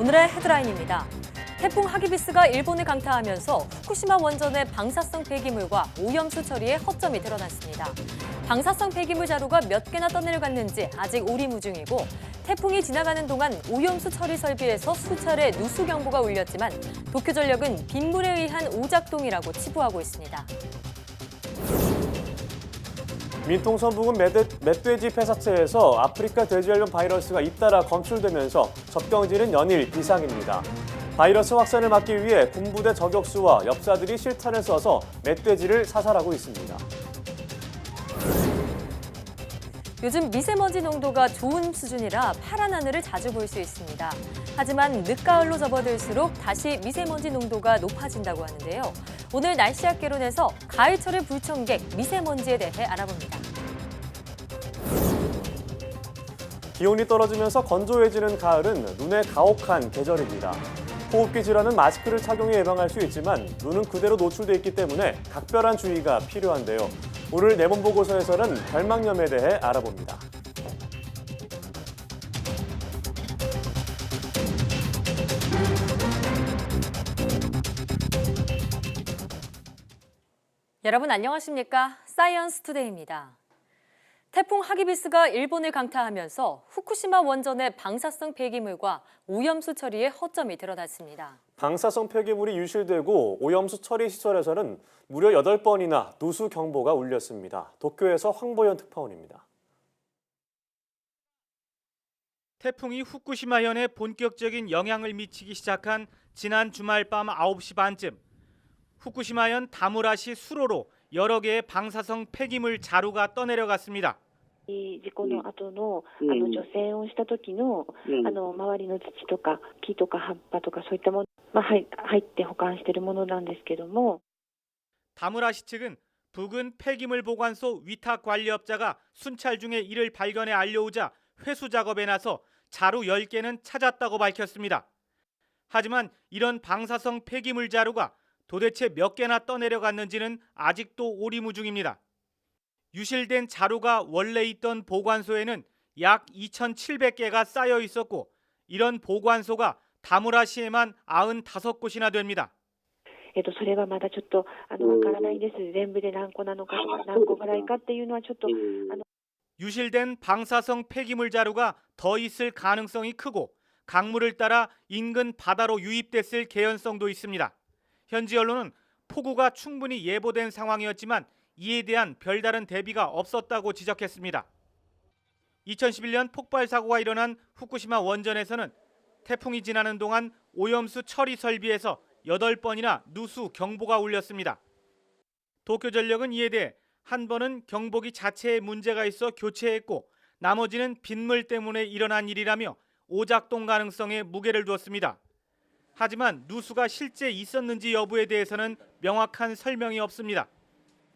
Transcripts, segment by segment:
오늘의 헤드라인입니다. 태풍 하기비스가 일본을 강타하면서 후쿠시마 원전의 방사성 폐기물과 오염수 처리에 허점이 드러났습니다. 방사성 폐기물 자루가 몇 개나 떠내려갔는지 아직 오리무중이고 태풍이 지나가는 동안 오염수 처리 설비에서 수차례 누수 경보가 울렸지만 도쿄전력은 빗물에 의한 오작동이라고 치부하고 있습니다. 민통선 부근 멧돼지 폐사체에서 아프리카 돼지열병 바이러스가 잇따라 검출되면서 접경지는 연일 비상입니다. 바이러스 확산을 막기 위해 군부대 저격수와 엽사들이 실탄을 써서 멧돼지를 사살하고 있습니다. 요즘 미세먼지 농도가 좋은 수준이라 파란 하늘을 자주 볼 수 있습니다. 하지만 늦가을로 접어들수록 다시 미세먼지 농도가 높아진다고 하는데요. 오늘 날씨학개론에서 가을철의 불청객 미세먼지에 대해 알아봅니다. 기온이 떨어지면서 건조해지는 가을은 눈에 가혹한 계절입니다. 호흡기 질환은 마스크를 착용해 예방할 수 있지만 눈은 그대로 노출돼 있기 때문에 각별한 주의가 필요한데요. 오늘 내본 보고서에서는 결막염에 대해 알아봅니다. 여러분 안녕하십니까? 사이언스 투데이입니다. 태풍 하기비스가 일본을 강타하면서 후쿠시마 원전의 방사성 폐기물과 오염수 처리에 허점이 드러났습니다. 방사성 폐기물이 유실되고 오염수 처리 시설에서는 무려 8번이나 누수 경보가 울렸습니다. 도쿄에서 황보현 특파원입니다. 태풍이 후쿠시마현에 본격적인 영향을 미치기 시작한 지난 주말 밤 9시 반쯤 후쿠시마현 다무라시 수로로 여러 개의 방사성 폐기물 자루가 떠내려갔습니다. 事故の後の除染をした時の周りの土とか木とか葉っぱとかそういったもの入って保管しているものなんですけども 다무라시 측은 부근 폐기물 보관소 위탁 관리업자가 순찰 중에 이를 발견해 알려오자 회수 작업에 나서 자루 10개는 찾았다고 밝혔습니다. 하지만 이런 방사성 폐기물 자루가 도대체 몇 개나 떠내려갔는지는 아직도 오리무중입니다. 유실된 자루가 원래 있던 보관소에는 약 2,700개가 쌓여 있었고 이런 보관소가 다무라시에만 95곳이나 됩니다. それはまだちょっとわからないです。全部で何個なのかとか何個ぐらいかっていうのはちょっと 유실된 방사성 폐기물 자루가 더 있을 가능성이 크고 강물을 따라 인근 바다로 유입됐을 개연성도 있습니다. 현지 언론은 폭우가 충분히 예보된 상황이었지만 이에 대한 별다른 대비가 없었다고 지적했습니다. 2011년 폭발 사고가 일어난 후쿠시마 원전에서는 태풍이 지나는 동안 오염수 처리 설비에서 8번이나 누수 경보가 울렸습니다. 도쿄전력은 이에 대해 한 번은 경보기 자체에 문제가 있어 교체했고 나머지는 빗물 때문에 일어난 일이라며 오작동 가능성에 무게를 두었습니다. 하지만 누수가 실제 있었는지 여부에 대해서는 명확한 설명이 없습니다.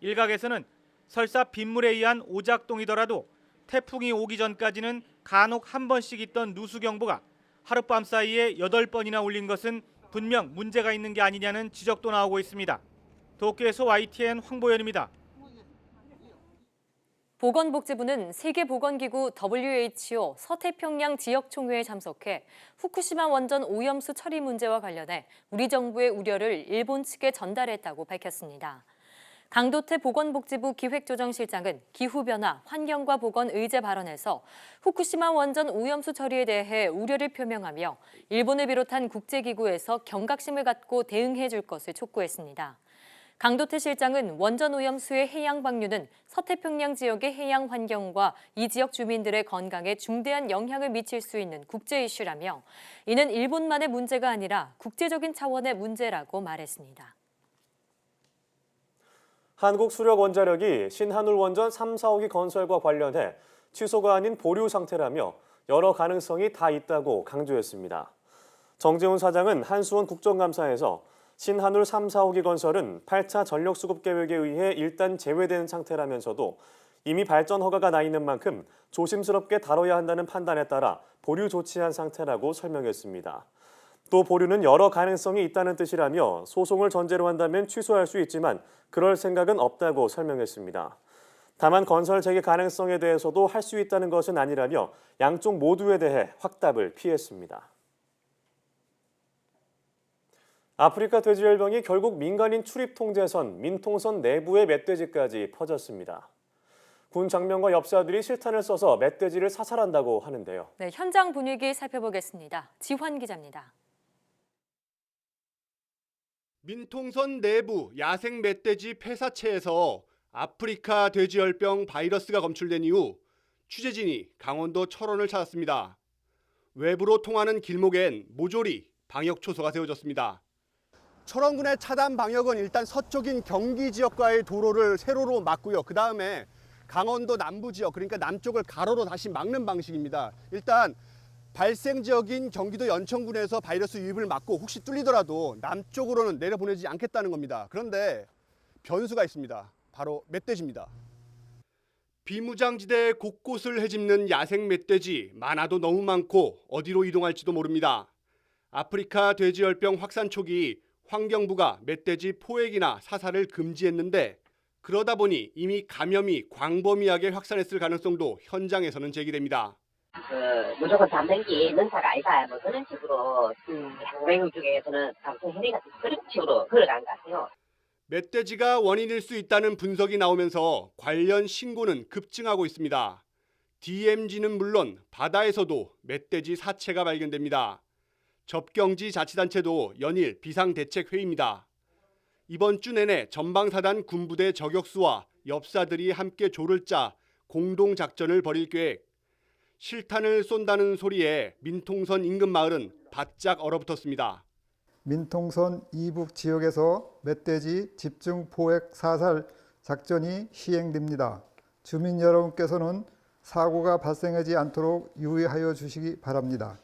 일각에서는 설사 빗물에 의한 오작동이더라도 태풍이 오기 전까지는 간혹 한 번씩 있던 누수 경보가 하룻밤 사이에 8번이나 울린 것은 분명 문제가 있는 게 아니냐는 지적도 나오고 있습니다. 도쿄에서 YTN 황보현입니다. 보건복지부는 세계보건기구 WHO 서태평양 지역총회에 참석해 후쿠시마 원전 오염수 처리 문제와 관련해 우리 정부의 우려를 일본 측에 전달했다고 밝혔습니다. 강도태 보건복지부 기획조정실장은 기후변화, 환경과 보건 의제 발언에서 후쿠시마 원전 오염수 처리에 대해 우려를 표명하며 일본을 비롯한 국제기구에서 경각심을 갖고 대응해 줄 것을 촉구했습니다. 강도태 실장은 원전 오염수의 해양 방류는 서태평양 지역의 해양 환경과 이 지역 주민들의 건강에 중대한 영향을 미칠 수 있는 국제 이슈라며 이는 일본만의 문제가 아니라 국제적인 차원의 문제라고 말했습니다. 한국수력원자력이 신한울 원전 3, 4호기 건설과 관련해 취소가 아닌 보류 상태라며 여러 가능성이 다 있다고 강조했습니다. 정재훈 사장은 한수원 국정감사에서 신한울 3, 4호기 건설은 8차 전력수급 계획에 의해 일단 제외된 상태라면서도 이미 발전 허가가 나 있는 만큼 조심스럽게 다뤄야 한다는 판단에 따라 보류 조치한 상태라고 설명했습니다. 또 보류는 여러 가능성이 있다는 뜻이라며 소송을 전제로 한다면 취소할 수 있지만 그럴 생각은 없다고 설명했습니다. 다만 건설 재개 가능성에 대해서도 할 수 있다는 것은 아니라며 양쪽 모두에 대해 확답을 피했습니다. 아프리카 돼지열병이 결국 민간인 출입 통제선, 민통선 내부의 멧돼지까지 퍼졌습니다. 군 장병과 엽사들이 실탄을 써서 멧돼지를 사살한다고 하는데요. 네, 현장 분위기 살펴보겠습니다. 지환 기자입니다. 민통선 내부 야생 멧돼지 폐사체에서 아프리카 돼지열병 바이러스가 검출된 이후 취재진이 강원도 철원을 찾았습니다. 외부로 통하는 길목엔 모조리 방역 초소가 세워졌습니다. 철원군의 차단 방역은 일단 서쪽인 경기 지역과의 도로를 세로로 막고요. 그 다음에 강원도 남부 지역, 그러니까 남쪽을 가로로 다시 막는 방식입니다. 일단 발생 지역인 경기도 연천군에서 바이러스 유입을 막고 혹시 뚫리더라도 남쪽으로는 내려보내지 않겠다는 겁니다. 그런데 변수가 있습니다. 바로 멧돼지입니다. 비무장지대 곳곳을 헤집는 야생 멧돼지, 많아도 너무 많고 어디로 이동할지도 모릅니다. 아프리카 돼지열병 확산 초기 환경부가 멧돼지 포획이나 사살을 금지했는데 그러다 보니 이미 감염이 광범위하게 확산했을 가능성도 현장에서는 제기됩니다. 무조건 잠든 게 능사가 아니다. 뭐 그런 식으로 행동 중에서는 방송 행위 같은 그런 식으로 흘러간 것 같아요. 멧돼지가 원인일 수 있다는 분석이 나오면서 관련 신고는 급증하고 있습니다. DMZ는 물론 바다에서도 멧돼지 사체가 발견됩니다. 접경지 자치단체도 연일 비상대책회의입니다. 이번 주 내내 전방사단 군부대 저격수와 엽사들이 함께 조를 짜 공동작전을 벌일 계획. 실탄을 쏜다는 소리에 민통선 인근 마을은 바짝 얼어붙었습니다. 민통선 이북 지역에서 멧돼지 집중 포획 사살 작전이 시행됩니다. 주민 여러분께서는 사고가 발생하지 않도록 유의하여 주시기 바랍니다.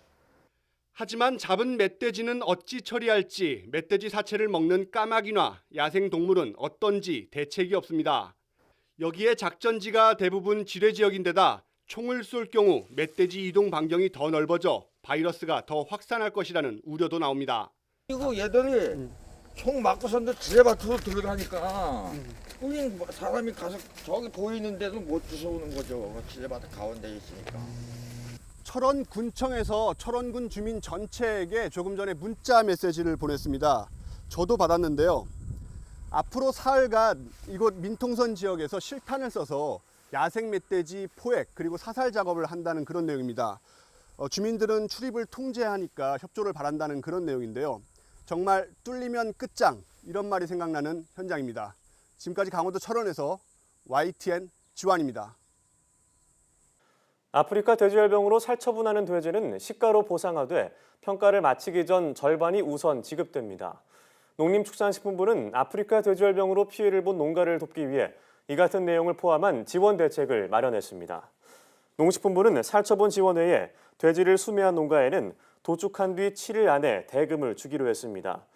하지만 잡은 멧돼지는 어찌 처리할지 멧돼지 사체를 먹는 까마귀나 야생동물은 어떤지 대책이 없습니다. 여기에 작전지가 대부분 지뢰 지역인데다 총을 쏠 경우 멧돼지 이동 반경이 더 넓어져 바이러스가 더 확산할 것이라는 우려도 나옵니다. 그리고 얘들이 총 맞고선도 지뢰밭으로 들어가니까 우린 사람이 가서 저기 보이는데도 못 주워오는 거죠. 지뢰밭 가운데 있으니까. 철원군청에서 철원군 주민 전체에게 조금 전에 문자 메시지를 보냈습니다. 저도 받았는데요. 앞으로 사흘간 이곳 민통선 지역에서 실탄을 써서 야생 멧돼지 포획 그리고 사살 작업을 한다는 그런 내용입니다. 주민들은 출입을 통제하니까 협조를 바란다는 그런 내용인데요. 정말 뚫리면 끝장 이런 말이 생각나는 현장입니다. 지금까지 강원도 철원에서 YTN 지환입니다. 아프리카 돼지열병으로 살처분하는 돼지는 시가로 보상하되 평가를 마치기 전 절반이 우선 지급됩니다. 농림축산식품부는 아프리카 돼지열병으로 피해를 본 농가를 돕기 위해 이 같은 내용을 포함한 지원 대책을 마련했습니다. 농식품부는 살처분 지원 외에 돼지를 수매한 농가에는 도축한 뒤 7일 안에 대금을 주기로 했습니다.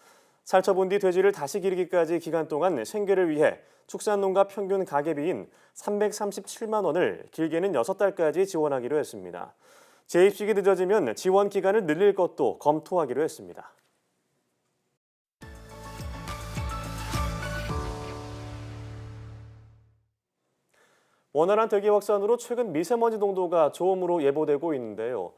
살처분 뒤 돼지를 다시 기르기까지 기간 동안 생계를 위해 축산농가 평균 가계비인 337만 원을 길게는 6달까지 지원하기로 했습니다. 재입식이 늦어지면 지원 기간을 늘릴 것도 검토하기로 했습니다. 원활한 대기 확산으로 최근 미세먼지 농도가 좋음으로 예보되고 있는데요.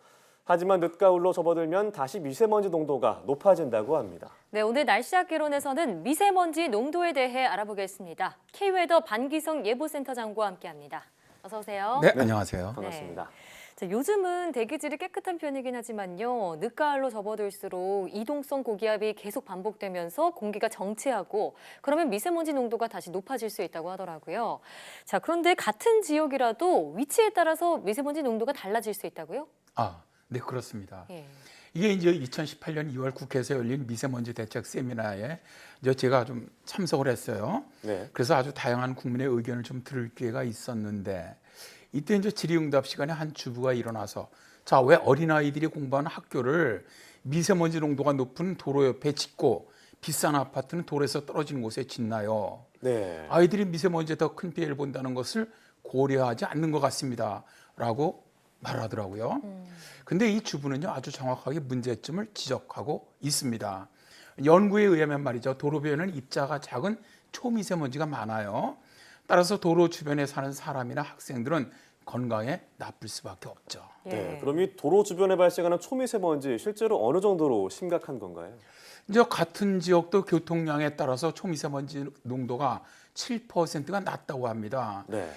하지만 늦가을로 접어들면 다시 미세먼지 농도가 높아진다고 합니다. 네, 오늘 날씨학개론에서는 미세먼지 농도에 대해 알아보겠습니다. K웨더 반기성 예보센터장과 함께합니다. 어서 오세요. 네, 안녕하세요. 반갑습니다. 자, 요즘은 대기질이 깨끗한 편이긴 하지만요. 늦가을로 접어들수록 이동성 고기압이 계속 반복되면서 공기가 정체하고 그러면 미세먼지 농도가 다시 높아질 수 있다고 하더라고요. 자, 그런데 같은 지역이라도 위치에 따라서 미세먼지 농도가 달라질 수 있다고요? 네, 그렇습니다. 예. 이게 이제 2018년 2월 국회에서 열린 미세먼지 대책 세미나에 제가 좀 참석을 했어요. 네. 그래서 아주 다양한 국민의 의견을 좀 들을 기회가 있었는데 이때 이제 질의응답 시간에 한 주부가 일어나서 자, 왜 어린아이들이 공부하는 학교를 미세먼지 농도가 높은 도로 옆에 짓고 비싼 아파트는 도로에서 떨어진 곳에 짓나요? 네. 아이들이 미세먼지에 더 큰 피해를 본다는 것을 고려하지 않는 것 같습니다. 라고 말하더라고요. 근데 이 주부는요, 아주 정확하게 문제점을 지적하고 있습니다. 연구에 의하면 말이죠, 도로변에는 입자가 작은 초미세먼지가 많아요. 따라서 도로 주변에 사는 사람이나 학생들은 건강에 나쁠 수밖에 없죠. 네, 그럼 이 도로 주변에 발생하는 초미세먼지 실제로 어느 정도로 심각한 건가요? 이제 같은 지역도 교통량에 따라서 초미세먼지 농도가 7%가 낮다고 합니다. 네.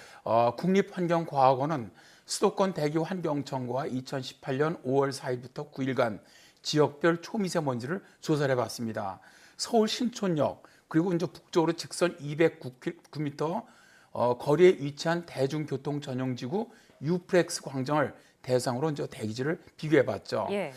국립환경과학원은 수도권 대기환경청과 2018년 5월 4일부터 9일간 지역별 초미세먼지를 조사를 해봤습니다. 서울 신촌역 그리고 이제 북쪽으로 직선 209m 거리에 위치한 대중교통 전용지구 유프렉스 광장을 대상으로 이제 대기질을 비교해봤죠. 예.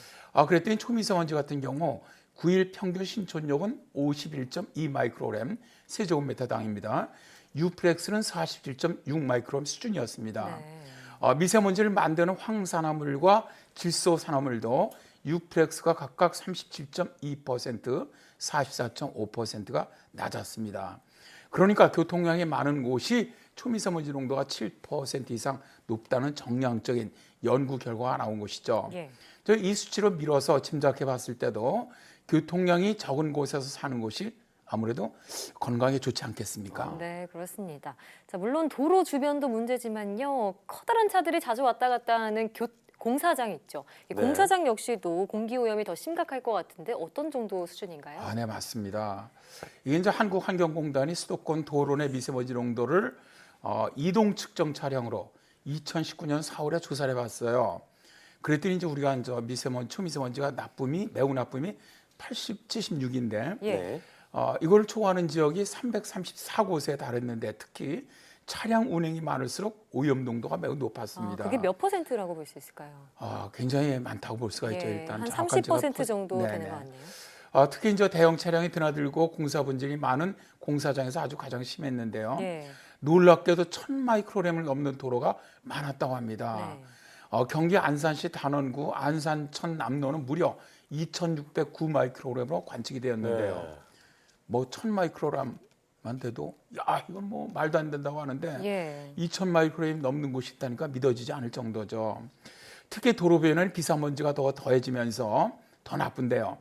그랬더니 초미세먼지 같은 경우 9일 평균 신촌역은 51.2 마이크로그램 세제곱미터당입니다. 유프렉스는 47.6 마이크로그램 수준이었습니다. 미세먼지를 만드는 황산화물과 질소산화물도 유프렉스가 각각 37.2%, 44.5%가 낮았습니다. 그러니까 교통량이 많은 곳이 초미세먼지 농도가 7% 이상 높다는 정량적인 연구 결과가 나온 것이죠. 이 수치로 밀어서 짐작해 봤을 때도 교통량이 적은 곳에서 사는 곳이 아무래도 건강에 좋지 않겠습니까? 네, 그렇습니다. 자, 물론 도로 주변도 문제지만요. 커다란 차들이 자주 왔다 갔다 하는 공사장 있죠. 이 네. 공사장 역시도 공기 오염이 더 심각할 것 같은데 어떤 정도 수준인가요? 네, 맞습니다. 이게 이제 한국환경공단이 수도권 도로 내 미세먼지 농도를 이동 측정 차량으로 2019년 4월에 조사를 해봤어요. 그랬더니 이제 우리가 이제 초미세먼지가 매우 나쁨이 76인데 네. 이걸 초과하는 지역이 334곳에 달했는데 특히 차량 운행이 많을수록 오염 농도가 매우 높았습니다. 그게 몇 %라고 볼 수 있을까요? 굉장히 많다고 볼 수가 있죠. 일단 한 정확한 30% 정도 네네. 되는 것 같네요. 특히 이제 대형 차량이 드나들고 공사 분쟁이 많은 공사장에서 아주 가장 심했는데요. 놀랍게도 1000마이크로그램을 넘는 도로가 많았다고 합니다. 경기 안산시 단원구 안산천 남로는 무려 2609 마이크로그램으로 관측이 되었는데요. 뭐 1000마이크로그램만 돼도 이건 뭐 말도 안 된다고 하는데 2000 마이크로그램 넘는 곳이 있다니까 믿어지지 않을 정도죠. 특히 도로변에는 미세먼지가 더 더해지면서 더 나쁜데요.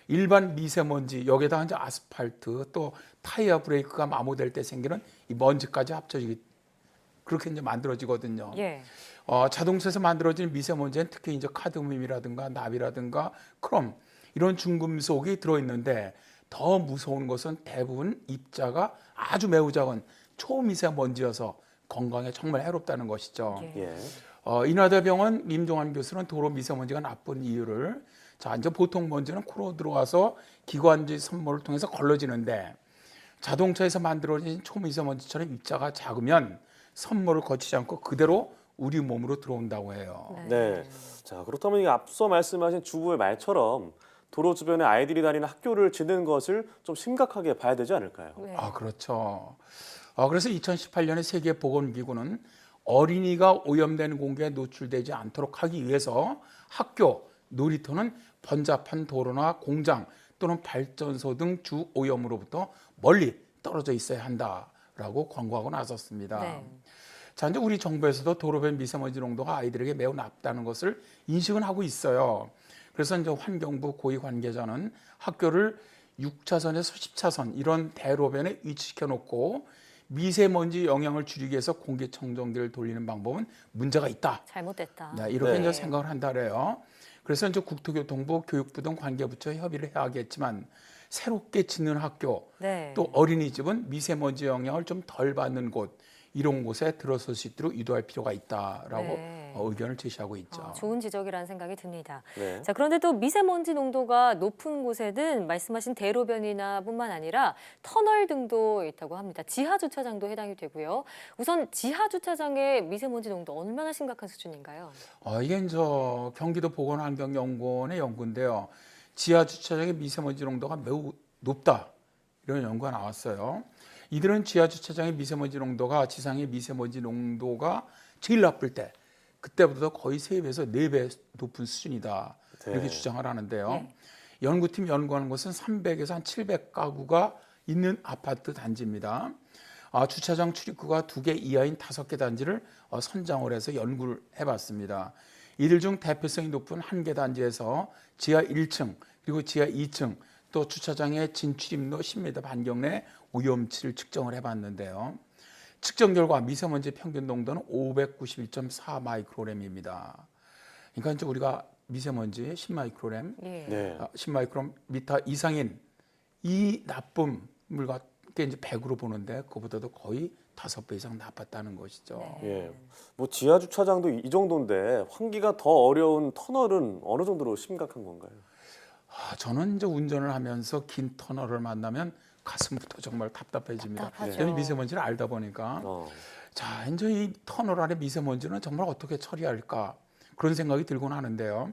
일반 미세먼지 여기에다가 이제 아스팔트 또 타이어 브레이크가 마모될 때 생기는 이 먼지까지 합쳐지기 그렇게 이제 만들어지거든요. 자동차에서 만들어진 미세먼지는 특히 이제 카드뮴이라든가 납이라든가 크롬 이런 중금속이 들어있는데 더 무서운 것은 대부분 입자가 아주 매우 작은 초미세먼지여서 건강에 정말 해롭다는 것이죠. 인하대병원 임종환 교수는 도로 미세먼지가 나쁜 이유를 이제 보통 먼지는 코로 들어와서 기관지 섬모를 통해서 걸러지는데 자동차에서 만들어진 초미세먼지처럼 입자가 작으면 섬모를 거치지 않고 그대로 우리 몸으로 들어온다고 해요. 네. 자, 그렇다면 이 앞서 말씀하신 주부의 말처럼 도로 주변에 아이들이 다니는 학교를 짓는 것을 좀 심각하게 봐야 되지 않을까요? 그렇죠. 그래서 2018년에 세계보건기구는 어린이가 오염된 공기에 노출되지 않도록 하기 위해서 학교, 놀이터는 번잡한 도로나 공장 또는 발전소 등 주 오염으로부터 멀리 떨어져 있어야 한다라고 권고하고 나섰습니다. 자, 이제 우리 정부에서도 도로변 미세먼지 농도가 아이들에게 매우 낮다는 것을 인식은 하고 있어요. 그래서 이제 환경부 고위 관계자는 학교를 6차선에서 10차선 이런 대로변에 위치시켜 놓고 미세먼지 영향을 줄이기 위해서 공기청정기를 돌리는 방법은 문제가 있다. 잘못됐다. 이렇게 이제 생각을 한다래요. 그래서 이제 국토교통부, 교육부 등 관계부처 협의를 해야겠지만 새롭게 짓는 학교, 또 어린이집은 미세먼지 영향을 좀 덜 받는 곳 이런 곳에 들어설 수 있도록 유도할 필요가 있다라고 의견을 제시하고 있죠. 좋은 지적이라는 생각이 듭니다. 네. 자, 그런데 또 미세먼지 농도가 높은 곳에는 말씀하신 대로변이나 뿐만 아니라 터널 등도 있다고 합니다. 지하 주차장도 해당이 되고요. 우선 지하 주차장의 미세먼지 농도 얼마나 심각한 수준인가요? 이게 이제 경기도 보건환경연구원의 연구인데요. 지하 주차장의 미세먼지 농도가 매우 높다 이런 연구가 나왔어요. 이들은 지하 주차장의 미세먼지 농도가 지상의 미세먼지 농도가 제일 나쁠 때 그때보다 거의 3배에서 4배 높은 수준이다 이렇게 주장을 하는데요. 연구팀 연구하는 곳은 300에서 한 700가구가 있는 아파트 단지입니다. 주차장 출입구가 2개 이하인 5개 단지를 선정을 해서 연구를 해봤습니다. 이들 중 대표성이 높은 1개 단지에서 지하 1층 그리고 지하 2층 또 주차장의 진출입로 10m 반경 내 오염치를 측정을 해봤는데요. 측정 결과 미세먼지 평균 농도는 591.4 마이크로그램입니다. 그러니까 이제 우리가 미세먼지 10 마이크로그램, 네. 10 마이크로미터 이상인 이 나쁨 물과 이제 100으로 보는데 그보다도 거의 5배 이상 나빴다는 것이죠. 예. 뭐 지하 주차장도 이 정도인데 환기가 더 어려운 터널은 어느 정도로 심각한 건가요? 저는 이제 운전을 하면서 긴 터널을 만나면 가슴부터 정말 답답해집니다. 답답하죠. 저는 미세먼지를 알다 보니까 자, 이제 이 터널 안에 미세먼지는 정말 어떻게 처리할까 그런 생각이 들곤 하는데요.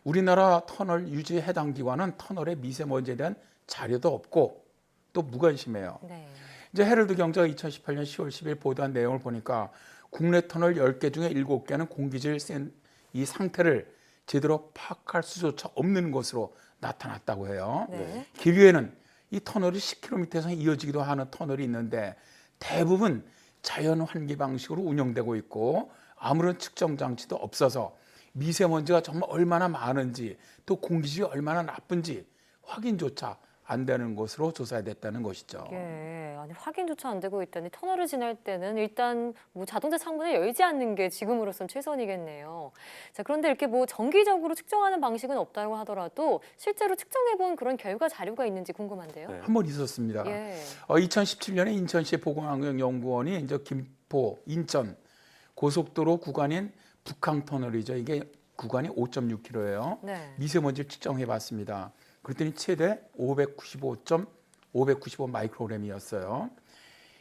우리나라 터널 유지 해당 기관은 터널의 미세먼지에 대한 자료도 없고 또 무관심해요. 네. 이제 헤럴드 경제가 2018년 10월 10일 보도한 내용을 보니까 국내 터널 10개 중에 7개는 공기질 센 이 상태를 제대로 파악할 수조차 없는 것으로 나타났다고 해요. 네. 길 위에는 이 터널이 10km 이상 이어지기도 하는 터널이 있는데 대부분 자연 환기 방식으로 운영되고 있고 아무런 측정 장치도 없어서 미세먼지가 정말 얼마나 많은지 또 공기질이 얼마나 나쁜지 확인조차 안 되는 것으로 조사됐다는 것이죠. 예, 아니 확인조차 안 되고 있다니 터널을 지날 때는 일단 뭐 자동차 창문을 열지 않는 게 지금으로선 최선이겠네요. 자, 그런데 이렇게 뭐 정기적으로 측정하는 방식은 없다고 하더라도 실제로 측정해본 그런 결과 자료가 있는지 궁금한데요. 한 번 있었습니다. 예. 2017년에 인천시의 보건환경연구원이 이제 김포, 인천 고속도로 구간인 북항터널이죠. 이게 구간이 5.6km예요. 네. 미세먼지를 측정해봤습니다. 그랬더니 최대 595 마이크로그램이었어요.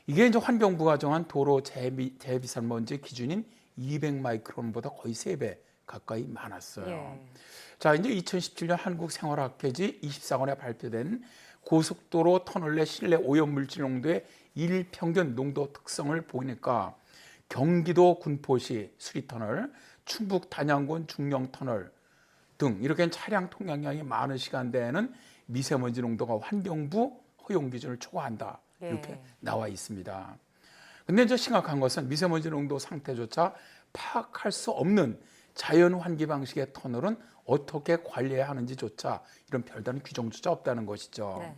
이게 이제 환경부가 정한 도로 재비산먼지 기준인 200 마이크론보다 거의 3배 가까이 많았어요. 예. 자, 이제 2017년 한국생활학회지 24권에 발표된 고속도로 터널 내 실내 오염물질 농도의 일평균 농도 특성을 보니까 경기도 군포시 수리터널, 충북 단양군 중령터널 등 이렇게 차량 통행량이 많은 시간대에는 미세먼지 농도가 환경부 허용 기준을 초과한다. 이렇게 예. 나와 있습니다. 근데 이제 심각한 것은 미세먼지 농도 상태조차 파악할 수 없는 자연 환기 방식의 터널은 어떻게 관리해야 하는지조차 이런 별다른 규정조차 없다는 것이죠. 네.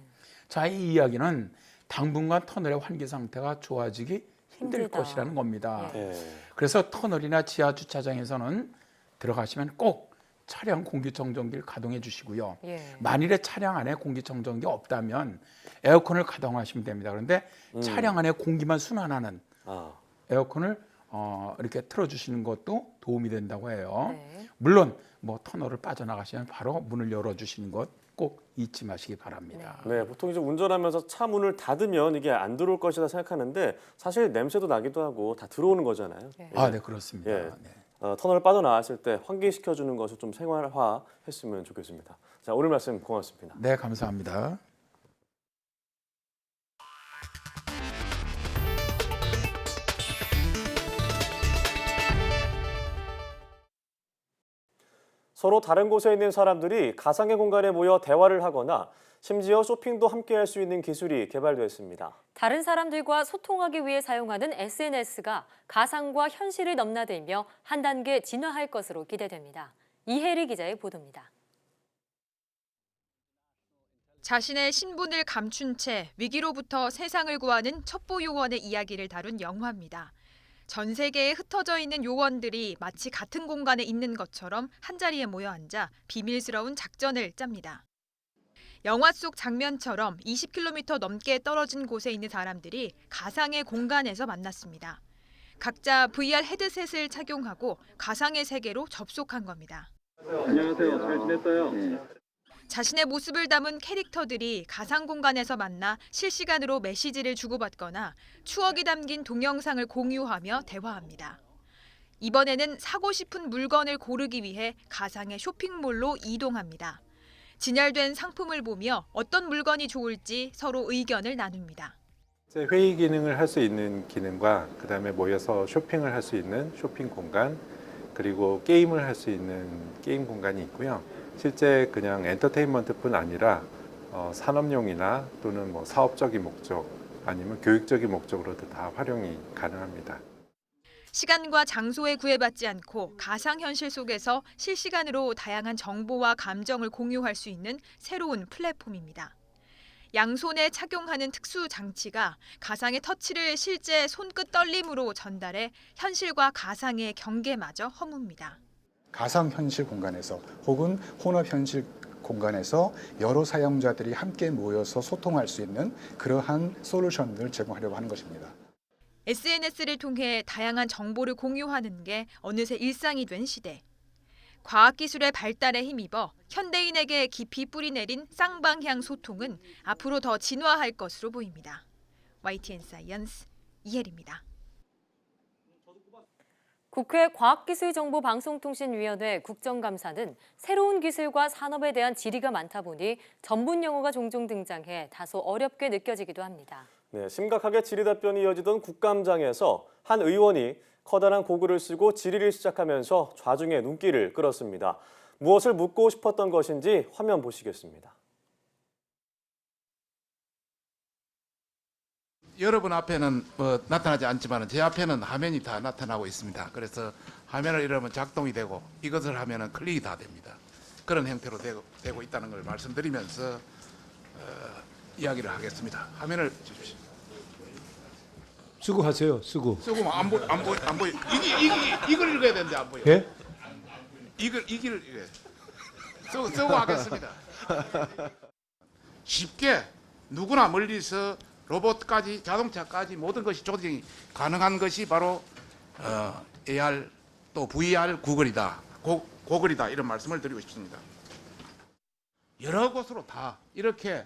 자, 이 이야기는 당분간 터널의 환기 상태가 좋아지기 힘들 힘들다. 것이라는 겁니다. 예. 그래서 터널이나 지하 주차장에서는 들어가시면 꼭 차량 공기청정기를 가동해 주시고요. 예. 만일에 차량 안에 공기청정기 없다면 에어컨을 가동하시면 됩니다. 그런데 차량 안에 공기만 순환하는 에어컨을 이렇게 틀어주시는 것도 도움이 된다고 해요. 네. 물론 뭐 터널을 빠져나가시면 바로 문을 열어주시는 것 꼭 잊지 마시기 바랍니다. 네, 보통 이제 운전하면서 차 문을 닫으면 이게 안 들어올 것이다 생각하는데 사실 냄새도 나기도 하고 다 들어오는 거잖아요. 네. 아, 네, 그렇습니다. 예. 네. 터널 빠져나왔을 때 환기시켜주는 것을 좀 생활화했으면 좋겠습니다. 자, 오늘 말씀 고맙습니다. 네, 감사합니다. 서로 다른 곳에 있는 사람들이 가상의 공간에 모여 대화를 하거나 심지어 쇼핑도 함께 할 수 있는 기술이 개발됐습니다. 다른 사람들과 소통하기 위해 사용하는 SNS가 가상과 현실을 넘나들며 한 단계 진화할 것으로 기대됩니다. 이혜리 기자의 보도입니다. 자신의 신분을 감춘 채 위기로부터 세상을 구하는 첩보 요원의 이야기를 다룬 영화입니다. 전 세계에 흩어져 있는 요원들이 마치 같은 공간에 있는 것처럼 한자리에 모여 앉아 비밀스러운 작전을 짭니다. 영화 속 장면처럼 20km 넘게 떨어진 곳에 있는 사람들이 가상의 공간에서 만났습니다. 각자 VR 헤드셋을 착용하고 가상의 세계로 접속한 겁니다. 안녕하세요. 잘 지냈어요? 자신의 모습을 담은 캐릭터들이 가상 공간에서 만나 실시간으로 메시지를 주고받거나 추억이 담긴 동영상을 공유하며 대화합니다. 이번에는 사고 싶은 물건을 고르기 위해 가상의 쇼핑몰로 이동합니다. 진열된 상품을 보며 어떤 물건이 좋을지 서로 의견을 나눕니다. 회의 기능을 할 수 있는 기능과 그다음에 모여서 쇼핑을 할 수 있는 쇼핑 공간, 그리고 게임을 할 수 있는 게임 공간이 있고요. 실제 그냥 엔터테인먼트뿐 아니라 산업용이나 또는 뭐 사업적인 목적 아니면 교육적인 목적으로도 다 활용이 가능합니다. 시간과 장소에 구애받지 않고 가상현실 속에서 실시간으로 다양한 정보와 감정을 공유할 수 있는 새로운 플랫폼입니다. 양손에 착용하는 특수 장치가 가상의 터치를 실제 손끝 떨림으로 전달해 현실과 가상의 경계마저 허뭅니다. 가상현실 공간에서 혹은 혼합현실 공간에서 여러 사용자들이 함께 모여서 소통할 수 있는 그러한 솔루션을 제공하려고 하는 것입니다. SNS를 통해 다양한 정보를 공유하는 게 어느새 일상이 된 시대. 과학기술의 발달에 힘입어 현대인에게 깊이 뿌리내린 쌍방향 소통은 앞으로 더 진화할 것으로 보입니다. YTN 사이언스 이혜리입니다. 국회 과학기술정보방송통신위원회 국정감사는 새로운 기술과 산업에 대한 질의가 많다 보니 전문 용어가 종종 등장해 다소 어렵게 느껴지기도 합니다. 네, 심각하게 질의답변이 이어지던 국감장에서 한 의원이 커다란 고글을 쓰고 질의를 시작하면서 좌중의 눈길을 끌었습니다. 무엇을 묻고 싶었던 것인지 화면 보시겠습니다. 여러분 앞에는 나타나지 않지만 제 앞에는 화면이 다 나타나고 있습니다. 그래서 화면을 이러면 작동이 되고 이것을 하면 클릭이 다 됩니다. 그런 형태로 되고 있다는 걸 말씀드리면서 이야기를 하겠습니다. 화면을 주십시오. 수고하세요. 수고. 쓰고 안 보여. 이걸 읽어야 되는데 안 보여. 예? 이걸 쓰고 하겠습니다. 쉽게 누구나 멀리서 로봇까지 자동차까지 모든 것이 조정이 가능한 것이 바로 AR 또 VR 구글이다. 고글이다 이런 말씀을 드리고 싶습니다. 여러 곳으로 다 이렇게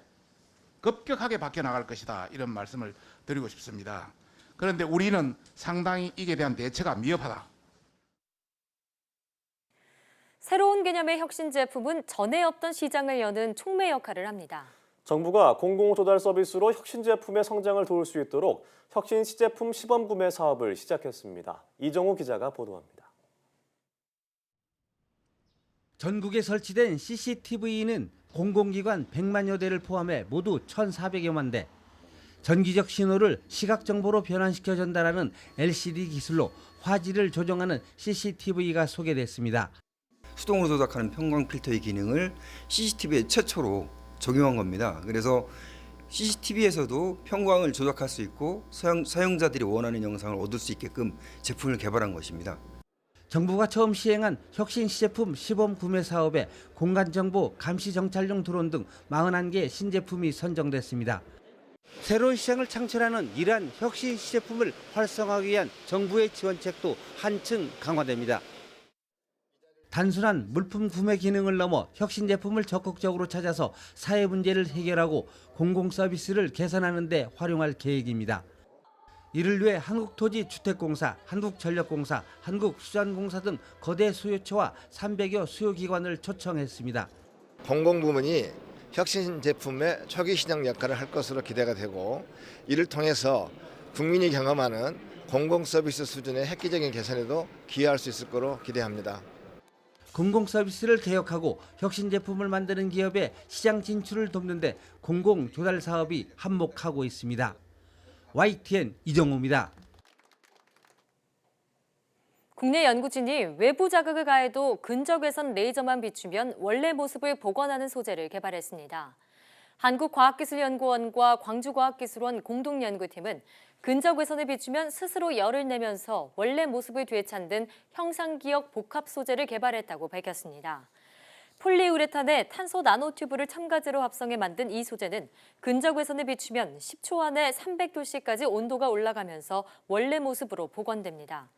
급격하게 바뀌어 나갈 것이다 이런 말씀을 드리고 싶습니다. 그런데 우리는 상당히 이에 대한 대처가 미흡하다. 새로운 개념의 혁신 제품은 전에 없던 시장을 여는 촉매 역할을 합니다. 정부가 공공조달 서비스로 혁신 제품의 성장을 도울 수 있도록 혁신 시제품 시범 구매 사업을 시작했습니다. 이정우 기자가 보도합니다. 전국에 설치된 CCTV는 공공기관 100만여 대를 포함해 모두 1,400여만 대. 전기적 신호를 시각 정보로 변환시켜 전달하는 LCD 기술로 화질을 조정하는 CCTV가 소개됐습니다. 수동으로 조작하는 편광 필터의 기능을 CCTV에 최초로 적용한 겁니다. 그래서 CCTV에서도 편광을 조작할 수 있고 사용자들이 원하는 영상을 얻을 수 있게끔 제품을 개발한 것입니다. 정부가 처음 시행한 혁신 시제품 시범 구매 사업에 공간정보, 감시정찰용 드론 등 41개 신제품이 선정됐습니다. 새로운 시장을 창출하는 이러한 혁신 시제품을 활성화하기 위한 정부의 지원책도 한층 강화됩니다. 단순한 물품 구매 기능을 넘어 혁신 제품을 적극적으로 찾아서 사회 문제를 해결하고 공공 서비스를 개선하는 데 활용할 계획입니다. 이를 위해 한국토지주택공사, 한국전력공사, 한국수자원공사 등 거대 수요처와 300여 수요기관을 초청했습니다. 공공부문이 혁신 제품의 초기 시장 역할을 할 것으로 기대가 되고 이를 통해서 국민이 경험하는 공공 서비스 수준의 획기적인 개선에도 기여할 수 있을 거로 기대합니다. 공공 서비스를 개혁하고 혁신 제품을 만드는 기업의 시장 진출을 돕는 데 공공 조달 사업이 한몫하고 있습니다. YTN 이정우입니다. 국내 연구진이 외부 자극을 가해도 근적외선 레이저만 비추면 원래 모습을 복원하는 소재를 개발했습니다. 한국과학기술연구원과 광주과학기술원 공동연구팀은 근적외선을 비추면 스스로 열을 내면서 원래 모습을 되찾는 형상기억 복합 소재를 개발했다고 밝혔습니다. 폴리우레탄에 탄소 나노튜브를 첨가제로 합성해 만든 이 소재는 근적외선을 비추면 10초 안에 300도씨까지 온도가 올라가면서 원래 모습으로 복원됩니다.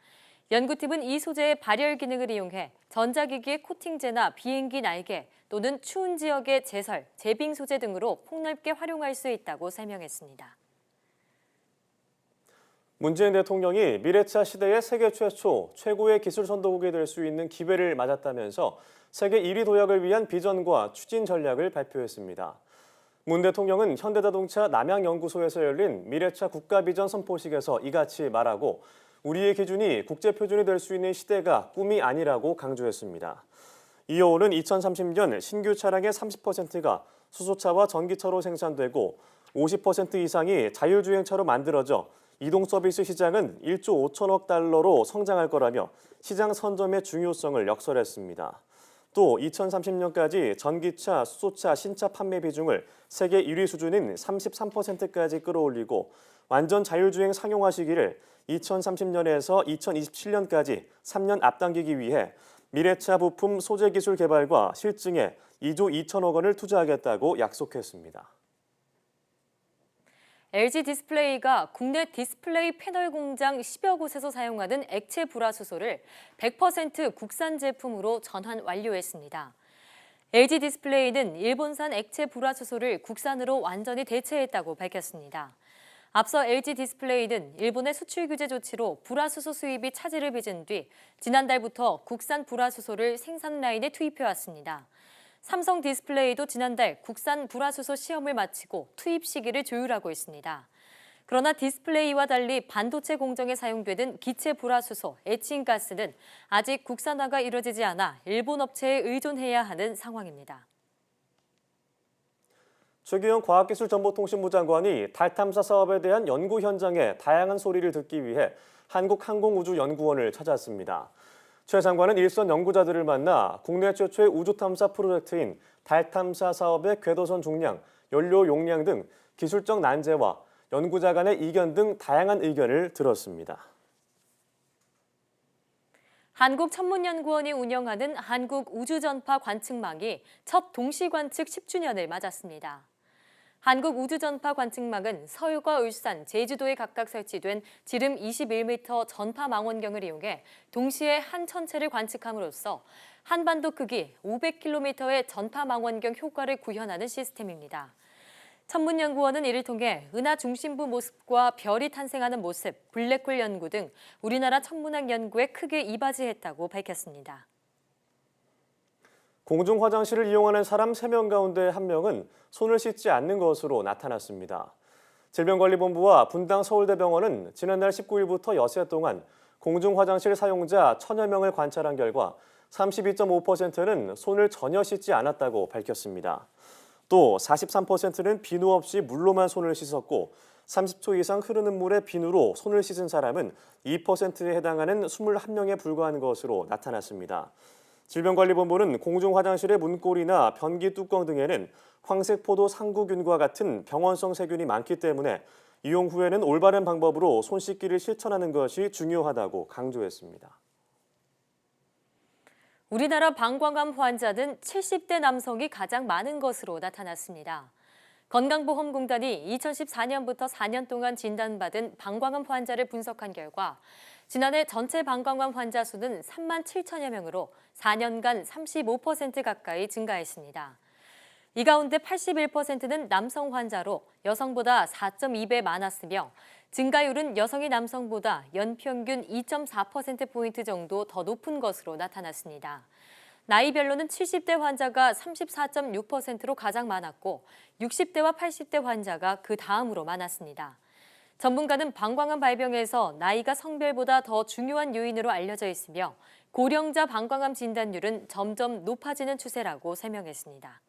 연구팀은 이 소재의 발열 기능을 이용해 전자기기의 코팅제나 비행기 날개 또는 추운 지역의 제설, 제빙 소재 등으로 폭넓게 활용할 수 있다고 설명했습니다. 문재인 대통령이 미래차 시대의 세계 최초, 최고의 기술 선도국이 될 수 있는 기회를 맞았다면서 세계 1위 도약을 위한 비전과 추진 전략을 발표했습니다. 문 대통령은 현대자동차 남양연구소에서 열린 미래차 국가비전 선포식에서 이같이 말하고 우리의 기준이 국제표준이 될 수 있는 시대가 꿈이 아니라고 강조했습니다. 이어 오는 2030년 신규 차량의 30%가 수소차와 전기차로 생산되고 50% 이상이 자율주행차로 만들어져 이동 서비스 시장은 1조 5천억 달러로 성장할 거라며 시장 선점의 중요성을 역설했습니다. 또 2030년까지 전기차, 수소차 신차 판매 비중을 세계 1위 수준인 33%까지 끌어올리고 완전 자율주행 상용화 시기를 2030년에서 2027년까지 3년 앞당기기 위해 미래차 부품 소재 기술 개발과 실증에 2조 2천억 원을 투자하겠다고 약속했습니다. LG 디스플레이가 국내 디스플레이 패널 공장 10여 곳에서 사용하는 액체 불화수소를 100% 국산 제품으로 전환 완료했습니다. LG 디스플레이는 일본산 액체 불화수소를 국산으로 완전히 대체했다고 밝혔습니다. 앞서 LG 디스플레이는 일본의 수출 규제 조치로 불화수소 수입이 차질을 빚은 뒤 지난달부터 국산 불화수소를 생산 라인에 투입해왔습니다. 삼성 디스플레이도 지난달 국산 불화수소 시험을 마치고 투입 시기를 조율하고 있습니다. 그러나 디스플레이와 달리 반도체 공정에 사용되는 기체 불화수소, 에칭가스는 아직 국산화가 이뤄지지 않아 일본 업체에 의존해야 하는 상황입니다. 최규영 과학기술정보통신부 장관이 달 탐사 사업에 대한 연구 현장의 다양한 소리를 듣기 위해 한국항공우주연구원을 찾았습니다. 최 장관은 일선 연구자들을 만나 국내 최초의 우주탐사 프로젝트인 달 탐사 사업의 궤도선 중량, 연료 용량 등 기술적 난제와 연구자 간의 이견 등 다양한 의견을 들었습니다. 한국천문연구원이 운영하는 한국우주전파 관측망이 첫 동시관측 10주년을 맞았습니다. 한국우주전파 관측망은 서울과 울산, 제주도에 각각 설치된 지름 21m 전파 망원경을 이용해 동시에 한 천체를 관측함으로써 한반도 크기 500km의 전파 망원경 효과를 구현하는 시스템입니다. 천문연구원은 이를 통해 은하 중심부 모습과 별이 탄생하는 모습, 블랙홀 연구 등 우리나라 천문학 연구에 크게 이바지했다고 밝혔습니다. 공중 화장실을 이용하는 사람 3명 가운데 1명은 손을 씻지 않는 것으로 나타났습니다. 질병관리본부와 분당 서울대병원은 지난달 19일부터 엿새 동안 공중 화장실 사용자 1000여 명을 관찰한 결과 32.5%는 손을 전혀 씻지 않았다고 밝혔습니다. 또 43%는 비누 없이 물로만 손을 씻었고 30초 이상 흐르는 물에 비누로 손을 씻은 사람은 2%에 해당하는 21명에 불과한 것으로 나타났습니다. 질병관리본부는 공중 화장실의 문고리나 변기 뚜껑 등에는 황색포도 상구균과 같은 병원성 세균이 많기 때문에 이용 후에는 올바른 방법으로 손 씻기를 실천하는 것이 중요하다고 강조했습니다. 우리나라 방광암 환자는 70대 남성이 가장 많은 것으로 나타났습니다. 건강보험공단이 2014년부터 4년 동안 진단받은 방광암 환자를 분석한 결과 지난해 전체 방광암 환자 수는 3만 7천여 명으로 4년간 35% 가까이 증가했습니다. 이 가운데 81%는 남성 환자로 여성보다 4.2배 많았으며 증가율은 여성이 남성보다 연평균 2.4%포인트 정도 더 높은 것으로 나타났습니다. 나이별로는 70대 환자가 34.6%로 가장 많았고 60대와 80대 환자가 그 다음으로 많았습니다. 전문가는 방광암 발병에서 나이가 성별보다 더 중요한 요인으로 알려져 있으며 고령자 방광암 진단율은 점점 높아지는 추세라고 설명했습니다.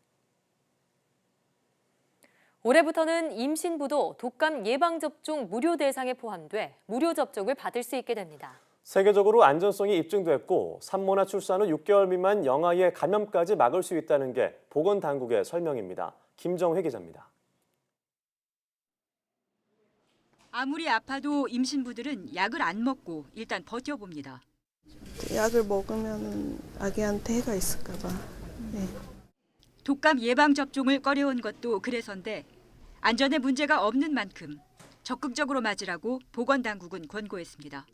올해부터는 임신부도 독감 예방접종 무료 대상에 포함돼 무료 접종을 받을 수 있게 됩니다. 세계적으로 안전성이 입증됐고 산모나 출산 후 6개월 미만 영아의 감염까지 막을 수 있다는 게 보건당국의 설명입니다. 김정회 기자입니다. 아무리 아파도 임신부들은 약을 안 먹고 일단 버텨봅니다. 약을 먹으면 아기한테 해가 있을까 봐. 네. 독감 예방접종을 꺼려온 것도 그래서인데 안전에 문제가 없는 만큼 적극적으로 맞으라고 보건당국은 권고했습니다.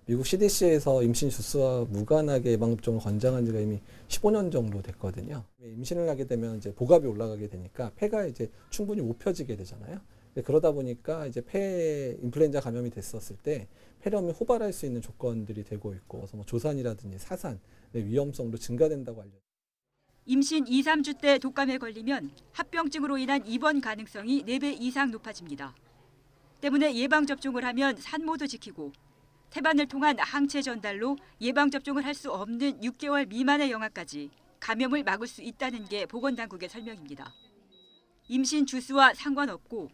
미국 CDC에서 임신 주수와 무관하게 예방접종을 권장한 지가 이미 15년 정도 됐거든요. 임신을 하게 되면 이제 복압이 올라가게 되니까 폐가 이제 충분히 못 펴지게 되잖아요. 그러다 보니까 이제 폐 인플루엔자 감염이 됐었을 때 폐렴이 호발할 수 있는 조건들이 되고 있고, 그래서 뭐 조산이라든지 사산의 위험성도 증가된다고 알려져. 임신 2, 3주 때 독감에 걸리면 합병증으로 인한 입원 가능성이 4배 이상 높아집니다. 때문에 예방접종을 하면 산모도 지키고 태반을 통한 항체 전달로 예방접종을 할 수 없는 6개월 미만의 영아까지 감염을 막을 수 있다는 게 보건당국의 설명입니다. 임신 주수와 상관없고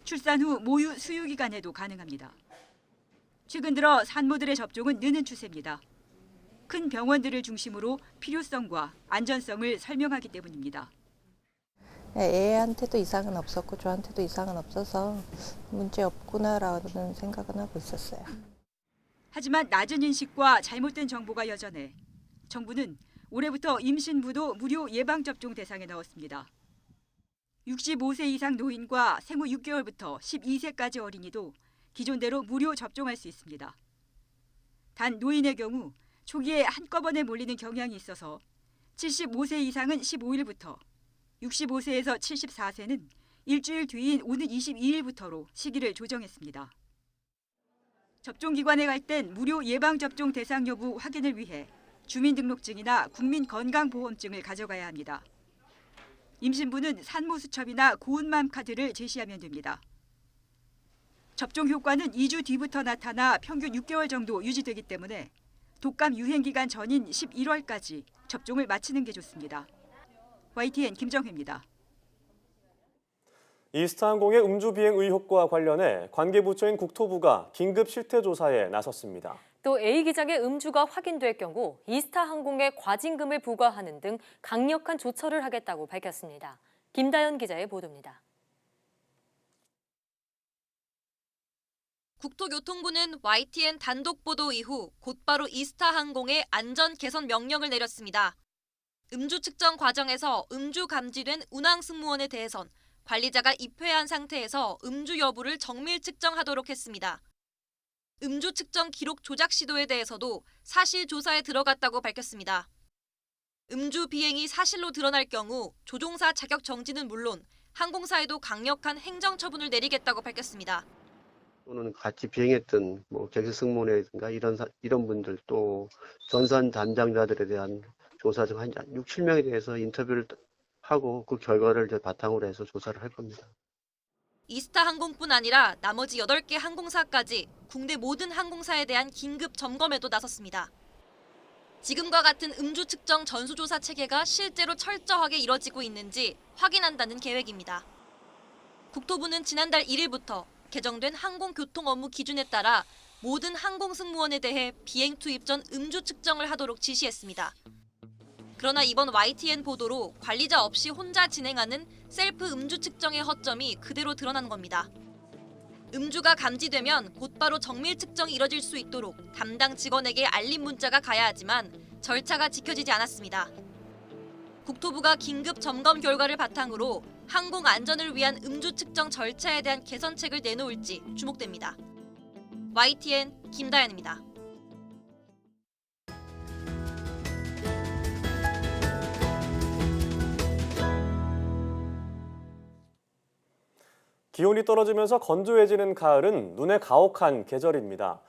출산 후 모유 수유 기간에도 가능합니다. 최근 들어 산모들의 접종은 느는 추세입니다. 큰 병원들을 중심으로 필요성과 안전성을 설명하기 때문입니다. 애한테도 이상은 없었고 저한테도 이상은 없어서 문제 없구나라는 생각은 하고 있었어요. 하지만 낮은 인식과 잘못된 정보가 여전해 정부는 올해부터 임신부도 무료 예방접종 대상에 넣었습니다. 65세 이상 노인과 생후 6개월부터 12세까지 어린이도 기존대로 무료 접종할 수 있습니다. 단 노인의 경우 초기에 한꺼번에 몰리는 경향이 있어서 75세 이상은 15일부터 65세에서 74세는 일주일 뒤인 오는 22일부터로 시기를 조정했습니다. 접종기관에 갈 땐 무료 예방접종 대상 여부 확인을 위해 주민등록증이나 국민건강보험증을 가져가야 합니다. 임신부는 산모수첩이나 고운맘 카드를 제시하면 됩니다. 접종 효과는 2주 뒤부터 나타나 평균 6개월 정도 유지되기 때문에 독감 유행기간 전인 11월까지 접종을 마치는 게 좋습니다. YTN 김정혜입니다. 이스타항공의 음주 비행 의혹과 관련해 관계부처인 국토부가 긴급 실태조사에 나섰습니다. 또 A 기장의 음주가 확인될 경우 이스타항공에 과징금을 부과하는 등 강력한 조처를 하겠다고 밝혔습니다. 김다연 기자의 보도입니다. 국토교통부는 YTN 단독 보도 이후 곧바로 이스타항공에 안전 개선 명령을 내렸습니다. 음주 측정 과정에서 음주 감지된 운항 승무원에 대해선 관리자가 입회한 상태에서 음주 여부를 정밀 측정하도록 했습니다. 음주 측정 기록 조작 시도에 대해서도 사실 조사에 들어갔다고 밝혔습니다. 음주 비행이 사실로 드러날 경우 조종사 자격 정지는 물론 항공사에도 강력한 행정 처분을 내리겠다고 밝혔습니다. 또는 같이 비행했던 객실 승무원이라든가 이런 분들 또 전산 담당자들에 대한 조사 중 한 6, 7명에 대해서 인터뷰를 하고 그 결과를 이제 바탕으로 해서 조사를 할 겁니다. 이스타항공뿐 아니라 나머지 8개 항공사까지 국내 모든 항공사에 대한 긴급 점검에도 나섰습니다. 지금과 같은 음주 측정 전수조사 체계가 실제로 철저하게 이뤄지고 있는지 확인한다는 계획입니다. 국토부는 지난달 1일부터 개정된 항공교통 업무 기준에 따라 모든 항공 승무원에 대해 비행 투입 전 음주 측정을 하도록 지시했습니다. 그러나 이번 YTN 보도로 관리자 없이 혼자 진행하는 셀프 음주 측정의 허점이 그대로 드러난 겁니다. 음주가 감지되면 곧바로 정밀 측정이 이뤄질 수 있도록 담당 직원에게 알림 문자가 가야 하지만 절차가 지켜지지 않았습니다. 국토부가 긴급 점검 결과를 바탕으로 항공 안전을 위한 음주 측정 절차에 대한 개선책을 내놓을지 주목됩니다. YTN 김다연입니다. 기온이 떨어지면서 건조해지는 가을은 눈에 가혹한 계절입니다.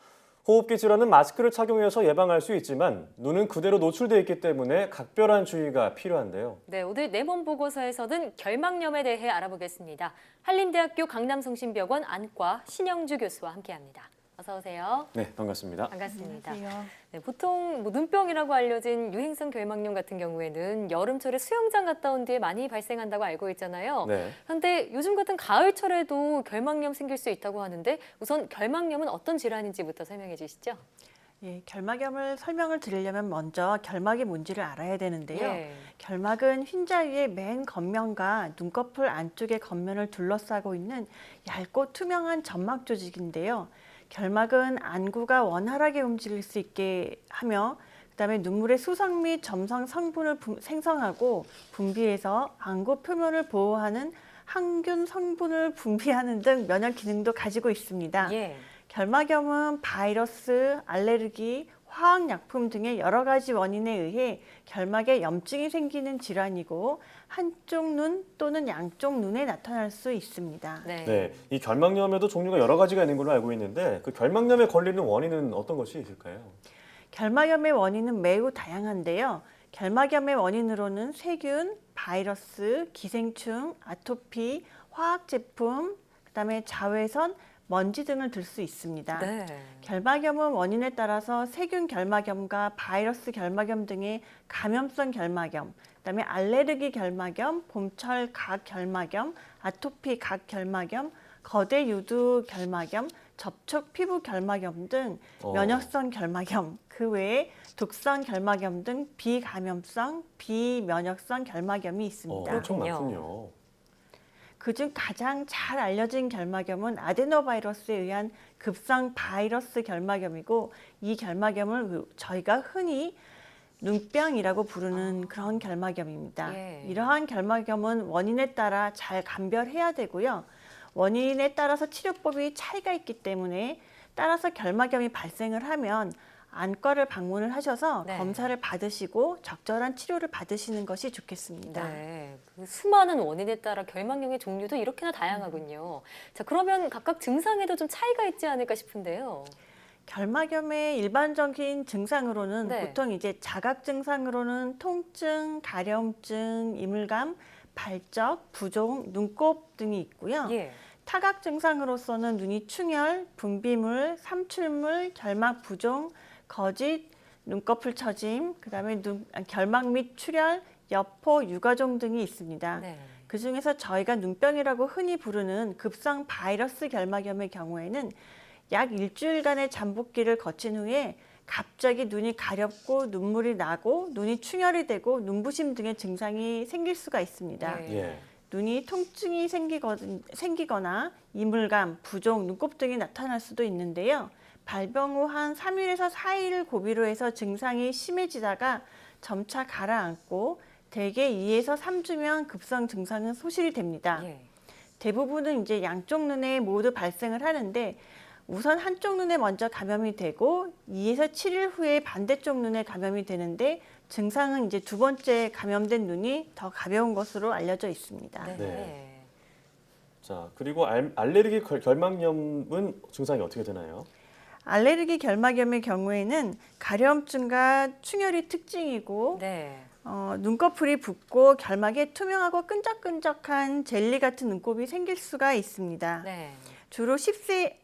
호흡기 질환은 마스크를 착용해서 예방할 수 있지만 눈은 그대로 노출돼 있기 때문에 각별한 주의가 필요한데요. 네, 오늘 내 몸 보고서에서는 결막염에 대해 알아보겠습니다. 한림대학교 강남성심병원 안과 신영주 교수와 함께합니다. 어서 오세요. 네, 반갑습니다. 반갑습니다. 네, 보통 눈병이라고 알려진 유행성 결막염 같은 경우에는 여름철에 수영장 갔다 온 뒤에 많이 발생한다고 알고 있잖아요. 네. 그런데 요즘 같은 가을철에도 결막염 생길 수 있다고 하는데 우선 결막염은 어떤 질환인지부터 설명해 주시죠. 예, 결막염을 설명을 드리려면 먼저 결막이 뭔지를 알아야 되는데요. 예. 결막은 흰자 위의 맨 겉면과 눈꺼풀 안쪽의 겉면을 둘러싸고 있는 얇고 투명한 점막 조직인데요. 결막은 안구가 원활하게 움직일 수 있게 하며 그다음에 눈물의 수성 및 점성 성분을 생성하고 분비해서 안구 표면을 보호하는 항균 성분을 분비하는 등 면역 기능도 가지고 있습니다. 예. 결막염은 바이러스, 알레르기, 화학약품 등의 여러 가지 원인에 의해 결막에 염증이 생기는 질환이고 한쪽 눈 또는 양쪽 눈에 나타날 수 있습니다. 네, 이 결막염에도 종류가 여러 가지가 있는 걸로 알고 있는데 그 결막염에 걸리는 원인은 어떤 것이 있을까요? 결막염의 원인은 매우 다양한데요. 결막염의 원인으로는 세균, 바이러스, 기생충, 아토피, 화학제품, 그다음에 자외선, 먼지 등을 들 수 있습니다. 네. 결막염은 원인에 따라서 세균 결막염과 바이러스 결막염 등의 감염성 결막염, 그다음에 알레르기 결막염, 봄철 각 결막염, 아토피 각 결막염, 거대 유두 결막염, 접촉 피부 결막염 등 면역성 결막염, 그 외에 독성 결막염 등 비감염성, 비면역성 결막염이 있습니다. 엄청 많군요. 그중 가장 잘 알려진 결막염은 아데노바이러스에 의한 급성 바이러스 결막염이고, 이 결막염을 저희가 흔히 눈병이라고 부르는 그런 결막염입니다. 이러한 결막염은 원인에 따라 잘 감별해야 되고요. 원인에 따라서 치료법이 차이가 있기 때문에 따라서 결막염이 발생을 하면 안과를 방문을 하셔서 검사를 받으시고 적절한 치료를 받으시는 것이 좋겠습니다. 네, 그 수많은 원인에 따라 결막염의 종류도 이렇게나 다양하군요. 자, 그러면 각각 증상에도 좀 차이가 있지 않을까 싶은데요. 결막염의 일반적인 증상으로는 보통 이제 자각 증상으로는 통증, 가려움증, 이물감, 발적, 부종, 눈곱 등이 있고요. 타각 증상으로서는 눈이 충혈, 분비물, 삼출물, 결막 부종, 거짓, 눈꺼풀 처짐, 그다음에 결막 및 출혈, 여포, 유가종 등이 있습니다. 그 중에서 저희가 눈병이라고 흔히 부르는 급성 바이러스 결막염의 경우에는 약 일주일간의 잠복기를 거친 후에 갑자기 눈이 가렵고 눈물이 나고 눈이 충혈이 되고 눈부심 등의 증상이 생길 수가 있습니다. 눈이 통증이 생기거나 이물감, 부종, 눈곱 등이 나타날 수도 있는데요. 발병 후 한 3일에서 4일 고비로 해서 증상이 심해지다가 점차 가라앉고 대개 2에서 3주면 급성 증상은 소실이 됩니다. 대부분은 이제 양쪽 눈에 모두 발생을 하는데 우선 한쪽 눈에 먼저 감염이 되고 2에서 7일 후에 반대쪽 눈에 감염이 되는데 증상은 이제 두 번째 감염된 눈이 더 가벼운 것으로 알려져 있습니다. 자, 그리고 알레르기 결막염은 증상이 어떻게 되나요? 알레르기 결막염의 경우에는 가려움증과 충혈이 특징이고 눈꺼풀이 붓고 결막에 투명하고 끈적끈적한 젤리 같은 눈곱이 생길 수가 있습니다. 주로 10세,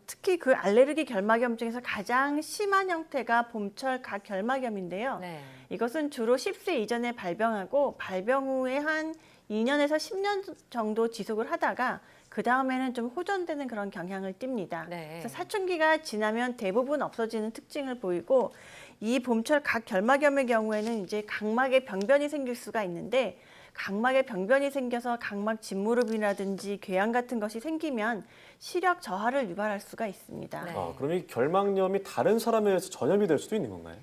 특히 그 알레르기 결막염 중에서 가장 심한 형태가 봄철 각 결막염인데요. 이것은 주로 10세 이전에 발병하고 발병 후에 한 2년에서 10년 정도 지속을 하다가 그 다음에는 좀 호전되는 그런 경향을 띱니다. 그래서 사춘기가 지나면 대부분 없어지는 특징을 보이고, 이 봄철 각 결막염의 경우에는 이제 각막에 병변이 생길 수가 있는데, 각막에 병변이 생겨서 각막 짓무름이라든지 궤양 같은 것이 생기면 시력 저하를 유발할 수가 있습니다. 그럼 이 결막염이 다른 사람에 의해서 전염이 될 수도 있는 건가요?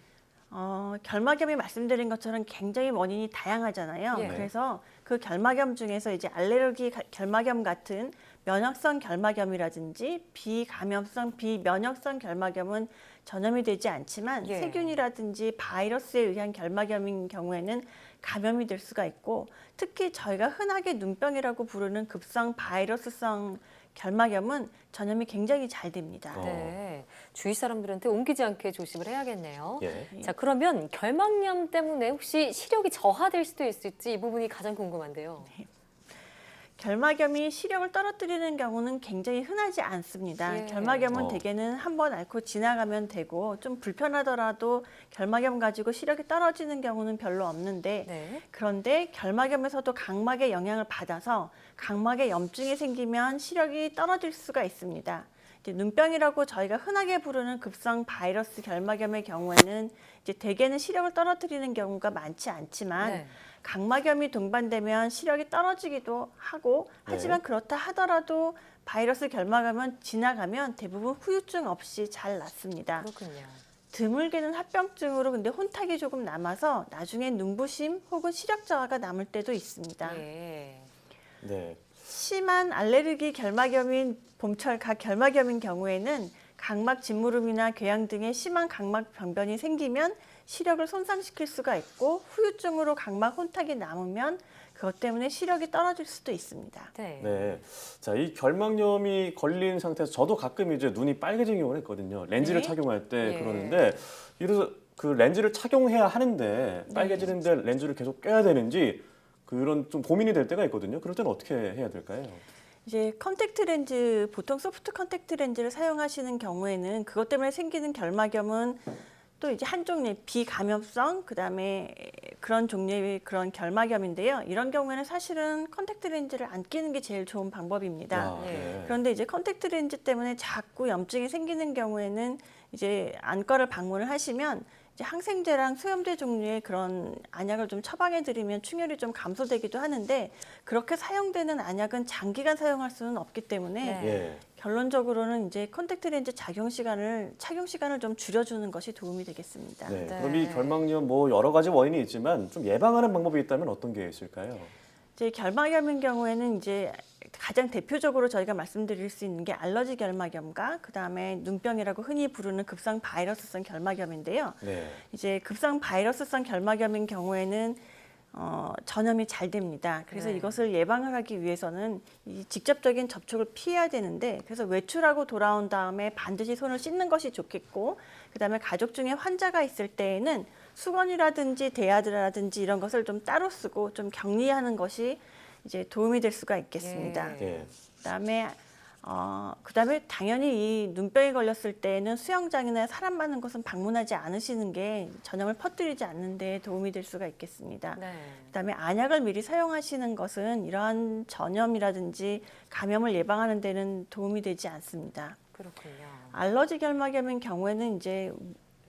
결막염이 말씀드린 것처럼 굉장히 원인이 다양하잖아요. 그래서 그 결막염 중에서 이제 알레르기 결막염 같은 면역성 결막염이라든지 비감염성 비면역성 결막염은 전염이 되지 않지만 세균이라든지 바이러스에 의한 결막염인 경우에는 감염이 될 수가 있고, 특히 저희가 흔하게 눈병이라고 부르는 급성 바이러스성 결막염은 전염이 굉장히 잘 됩니다. 주위 사람들한테 옮기지 않게 조심을 해야겠네요. 자, 그러면 결막염 때문에 혹시 시력이 저하될 수도 있을지 이 부분이 가장 궁금한데요. 결막염이 시력을 떨어뜨리는 경우는 굉장히 흔하지 않습니다. 결막염은 대개는 한번 앓고 지나가면 되고, 좀 불편하더라도 결막염 가지고 시력이 떨어지는 경우는 별로 없는데, 그런데 결막염에서도 각막에 영향을 받아서 각막에 염증이 생기면 시력이 떨어질 수가 있습니다. 이제 눈병이라고 저희가 흔하게 부르는 급성 바이러스 결막염의 경우에는 이제 대개는 시력을 떨어뜨리는 경우가 많지 않지만 각막염이 동반되면 시력이 떨어지기도 하고, 하지만 그렇다 하더라도 바이러스 결막염은 지나가면 대부분 후유증 없이 잘 낫습니다. 드물게는 합병증으로 근데 혼탁이 조금 남아서 나중에 눈부심 혹은 시력 저하가 남을 때도 있습니다. 심한 알레르기 결막염인 봄철 각 결막염인 경우에는 각막 짓무름이나 궤양 등의 심한 각막 병변이 생기면 시력을 손상시킬 수가 있고, 후유증으로 각막 혼탁이 남으면 그것 때문에 시력이 떨어질 수도 있습니다. 자, 이 결막염이 걸린 상태에서 저도 가끔 이제 눈이 빨개지는 경우가 있거든요. 렌즈를 착용할 때 그러는데, 이래서 그 렌즈를 착용해야 하는데 빨개지는데 렌즈를 계속 껴야 되는지 그런 좀 고민이 될 때가 있거든요. 그럴 때는 어떻게 해야 될까요? 이제 컨택트 렌즈, 보통 소프트 컨택트 렌즈를 사용하시는 경우에는 그것 때문에 생기는 결막염은 또 이제 한 종류의 비감염성, 그다음에 그런 종류의 그런 결막염인데요. 이런 경우에는 사실은 컨택트 렌즈를 안 끼는 게 제일 좋은 방법입니다. 그런데 이제 컨택트 렌즈 때문에 자꾸 염증이 생기는 경우에는 이제 안과를 방문을 하시면 이제 항생제랑 수염제 종류의 그런 안약을 좀 처방해 드리면 충혈이 좀 감소되기도 하는데 그렇게 사용되는 안약은 장기간 사용할 수는 없기 때문에 결론적으로는 이제 컨택트 렌즈 착용 시간을 좀 줄여주는 것이 도움이 되겠습니다. 네. 그럼 이 결막염 뭐 여러 가지 원인이 있지만 좀 예방하는 방법이 있다면 어떤 게 있을까요? 이제 결막염인 경우에는 이제 가장 대표적으로 저희가 말씀드릴 수 있는 게 알러지 결막염과 그다음에 눈병이라고 흔히 부르는 급성 바이러스성 결막염인데요. 이제 급성 바이러스성 결막염인 경우에는 전염이 잘 됩니다. 그래서 이것을 예방을 하기 위해서는 이 직접적인 접촉을 피해야 되는데 그래서 외출하고 돌아온 다음에 반드시 손을 씻는 것이 좋겠고 그다음에 가족 중에 환자가 있을 때에는 수건이라든지 대야드라든지 이런 것을 좀 따로 쓰고 좀 격리하는 것이 이제 도움이 될 수가 있겠습니다. 그다음에 당연히 이 눈병에 걸렸을 때는 수영장이나 사람 많은 곳은 방문하지 않으시는 게 전염을 퍼뜨리지 않는 데 도움이 될 수가 있겠습니다. 그다음에 안약을 미리 사용하시는 것은 이러한 전염이라든지 감염을 예방하는 데는 도움이 되지 않습니다. 그렇군요. 알러지 결막염인 경우에는 이제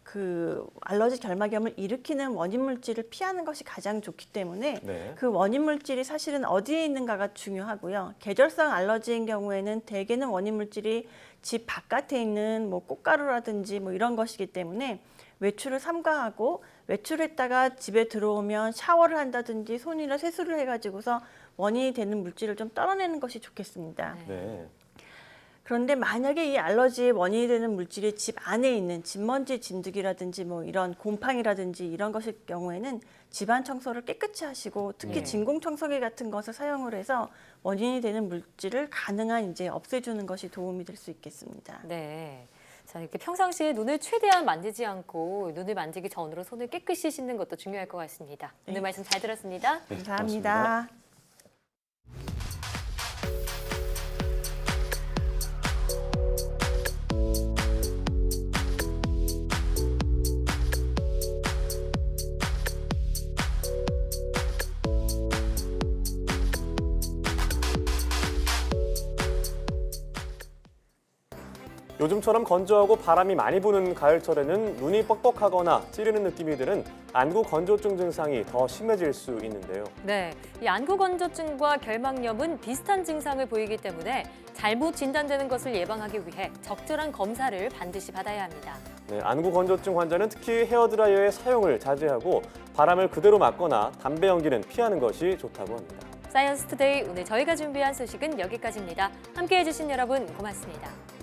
그 알러지 결막염을 일으키는 원인 물질을 피하는 것이 가장 좋기 때문에 그 원인 물질이 사실은 어디에 있는가가 중요하고요. 계절성 알러지인 경우에는 대개는 원인 물질이 집 바깥에 있는 뭐 꽃가루라든지 뭐 이런 것이기 때문에 외출을 삼가하고 외출했다가 집에 들어오면 샤워를 한다든지 손이나 세수를 해가지고서 원인이 되는 물질을 좀 떨어내는 것이 좋겠습니다. 그런데 만약에 이 알러지의 원인이 되는 물질이 집 안에 있는 집먼지 진드기라든지 뭐 이런 곰팡이라든지 이런 것일 경우에는 집안 청소를 깨끗이 하시고 특히 진공 청소기 같은 것을 사용을 해서 원인이 되는 물질을 가능한 이제 없애주는 것이 도움이 될 수 있겠습니다. 네. 자, 이렇게 평상시에 눈을 최대한 만지지 않고 눈을 만지기 전으로 손을 깨끗이 씻는 것도 중요할 것 같습니다. 오늘 말씀 잘 들었습니다. 감사합니다. 요즘처럼 건조하고 바람이 많이 부는 가을철에는 눈이 뻑뻑하거나 찌르는 느낌이 드는 안구 건조증 증상이 더 심해질 수 있는데요. 네, 이 안구 건조증과 결막염은 비슷한 증상을 보이기 때문에 잘못 진단되는 것을 예방하기 위해 적절한 검사를 반드시 받아야 합니다. 네, 안구 건조증 환자는 특히 헤어드라이어의 사용을 자제하고 바람을 그대로 맞거나 담배 연기는 피하는 것이 좋다고 합니다. 사이언스 투데이 오늘 저희가 준비한 소식은 여기까지입니다. 함께해 주신 여러분 고맙습니다.